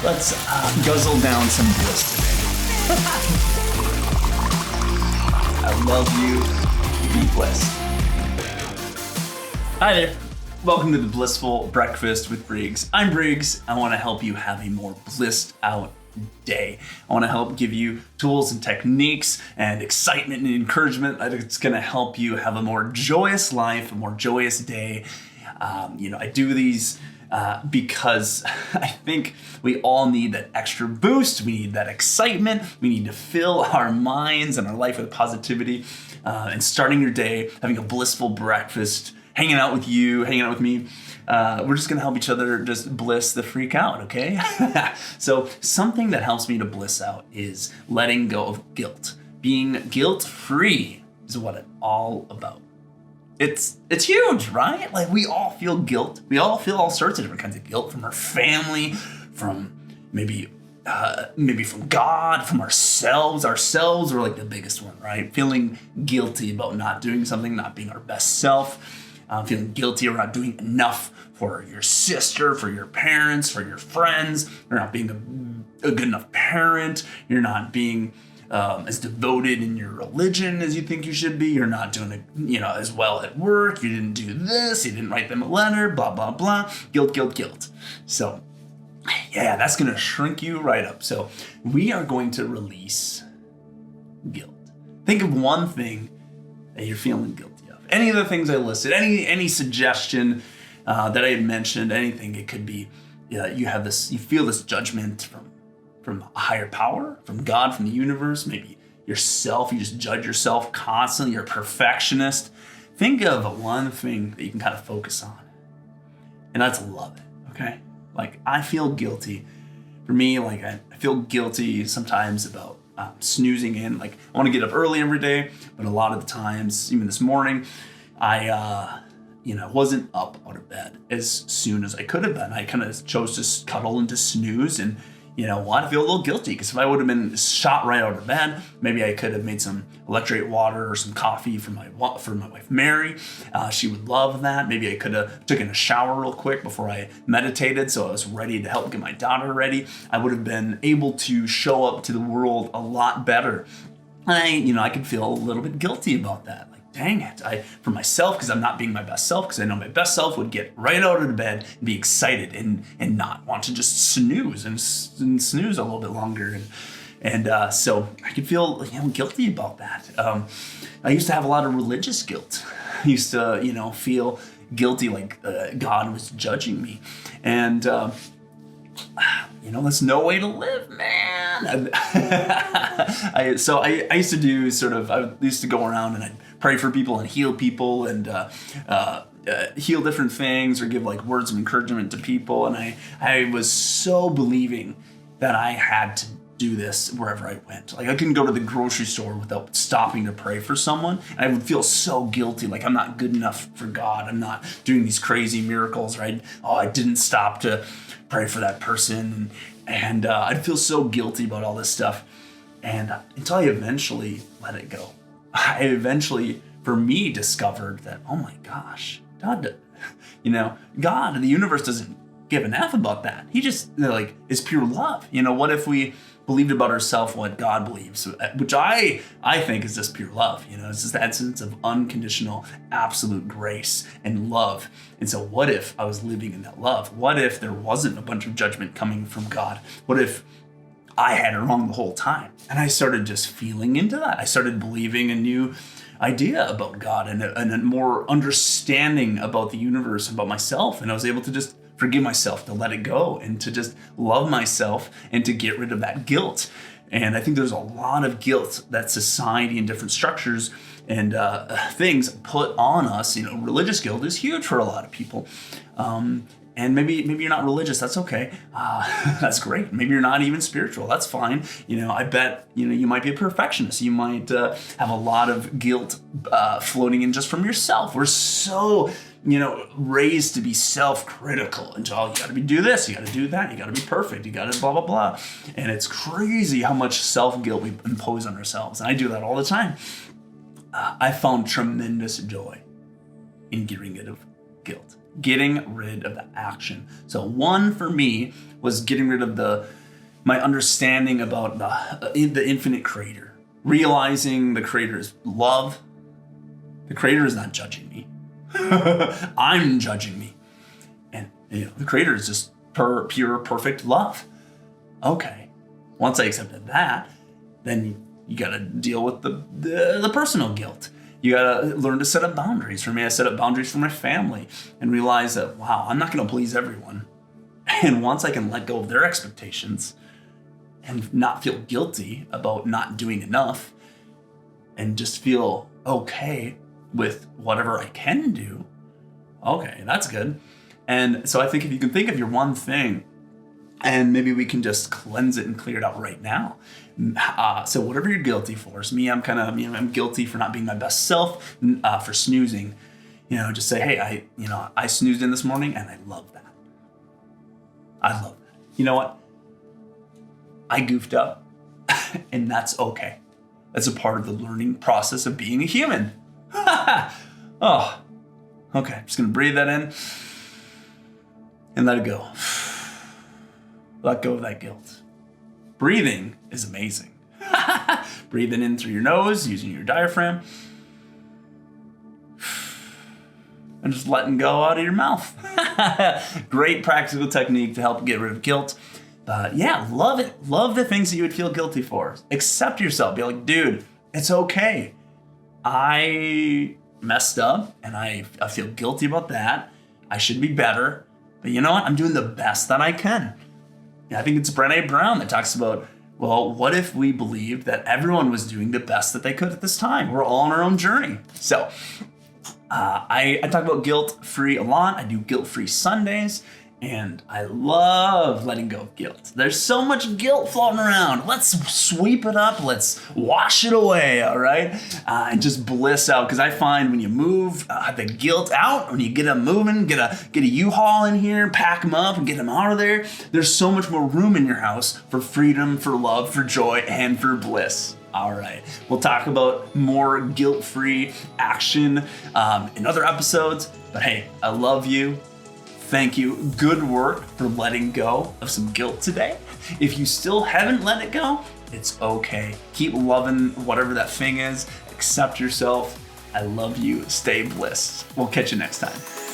Let's guzzle down some bliss today. I love you. Be blessed. Hi there. Welcome to the Blissful Breakfast with Breegs. I'm Breegs. I want to help you have a more blissed out day. I want to help give you tools and techniques and excitement and encouragement that's going to help you have a more joyous life, a more joyous day. I do these because I think we all need that extra boost. We need that excitement. We need to fill our minds and our life with positivity. And starting your day, having a blissful breakfast, hanging out with you, hanging out with me. We're just going to help each other just bliss the freak out, okay? So something that helps me to bliss out is letting go of guilt. Being guilt-free is what it's all about. It's huge, right? Like, we all feel guilt. We all feel all sorts of different kinds of guilt from our family, from maybe from God, from ourselves. Ourselves are like the biggest one, right? Feeling guilty about not doing something, not being our best self. Feeling guilty around doing enough for your sister, for your parents, for your friends. You're not being a good enough parent. You're not being as devoted in your religion as you think you should be. You're not doing it, as well at work. You didn't do this. You didn't write them a letter. Blah blah blah. Guilt. So, yeah, that's gonna shrink you right up. So we are going to release guilt. Think of one thing that you're feeling guilty. Any of the things I listed, any suggestion that I had mentioned, anything, it could be you feel this judgment from a higher power, from God, from the universe, maybe yourself. You just judge yourself constantly. You're a perfectionist. Think of one thing that you can kind of focus on, and that's love it. Okay, like I feel guilty. For me, like I feel guilty sometimes about snoozing in. Like, I want to get up early every day, but a lot of the times, even this morning, I wasn't up out of bed as soon as I could have been. I kind of chose to cuddle into snooze, and you know what? I feel a little guilty because if I would have been shot right out of bed, maybe I could have made some electrolyte water or some coffee for my wife Mary. She would love that. Maybe I could have taken a shower real quick before I meditated, so I was ready to help get my daughter ready. I would have been able to show up to the world a lot better. And I could feel a little bit guilty about that. Dang it, for myself, because I'm not being my best self, because I know my best self would get right out of the bed and be excited and not want to just snooze and snooze a little bit longer. And so I could feel guilty about that. I used to have a lot of religious guilt. I used to feel guilty, like God was judging me. And that's no way to live, man. I used to do I used to go around and I'd pray for people and heal people and heal different things or give like words of encouragement to people. And I was so believing that I had to do this wherever I went. Like, I couldn't go to the grocery store without stopping to pray for someone. And I would feel so guilty, like I'm not good enough for God. I'm not doing these crazy miracles, right? I didn't stop to pray for that person. And I'd feel so guilty about all this stuff. And until I eventually let it go. I eventually, for me, discovered that, oh my gosh, God, God and the universe doesn't give an F about that. He just is pure love. What if we believed about ourselves what God believes, which I think is just pure love. It's just the essence of unconditional, absolute grace and love. And so what if I was living in that love? What if there wasn't a bunch of judgment coming from God? What if I had it wrong the whole time? And I started just feeling into that. I started believing a new idea about God and a more understanding about the universe, about myself. And I was able to just forgive myself, to let it go, and to just love myself and to get rid of that guilt. And I think there's a lot of guilt that society and different structures and things put on us. Religious guilt is huge for a lot of people. And maybe you're not religious. That's okay. That's great. Maybe you're not even spiritual. That's fine. I bet you might be a perfectionist. You might have a lot of guilt floating in just from yourself. We're so raised to be self-critical and you got to do this, you got to do that, you got to be perfect, you got to blah blah blah. And it's crazy how much self-guilt we impose on ourselves. And I do that all the time. I found tremendous joy in getting rid of guilt. getting rid of the action. So one for me was getting rid of my understanding about the infinite creator, realizing the creator is love. The creator is not judging me. I'm judging me. And the creator is just pure, perfect love. Okay. Once I accepted that, then you got to deal with the personal guilt. You got to learn to set up boundaries. For me, I set up boundaries for my family and realize that, wow, I'm not going to please everyone. And once I can let go of their expectations and not feel guilty about not doing enough and just feel okay with whatever I can do, okay, that's good. And so I think if you can think of your one thing, and maybe we can just cleanse it and clear it out right now. So whatever you're guilty for, so me, I'm guilty for not being my best self, for snoozing. Just say, hey, I snoozed in this morning and I love that. I love that. You know what? I goofed up and that's okay. That's a part of the learning process of being a human. Oh, okay. I'm just going to breathe that in and let it go. Let go of that guilt. Breathing is amazing. Breathing in through your nose, using your diaphragm, and just letting go out of your mouth. Great practical technique to help get rid of guilt. But yeah, love it. Love the things that you would feel guilty for. Accept yourself. Be like, dude, it's okay. I messed up and I feel guilty about that. I should be better. But you know what? I'm doing the best that I can. I think it's Brené Brown that talks about, well, what if we believed that everyone was doing the best that they could at this time? We're all on our own journey. So I talk about guilt-free a lot. I do guilt-free Sundays, and I love letting go of guilt. There's so much guilt floating around. Let's sweep it up. Let's wash it away, all right? And just bliss out. Because I find when you move the guilt out, when you get them moving, get a U-Haul in here, pack them up and get them out of there, there's so much more room in your house for freedom, for love, for joy, and for bliss. All right, we'll talk about more guilt-free action in other episodes. But hey, I love you. Thank you. Good work for letting go of some guilt today. If you still haven't let it go, it's okay. Keep loving whatever that thing is. Accept yourself. I love you. Stay blissed. We'll catch you next time.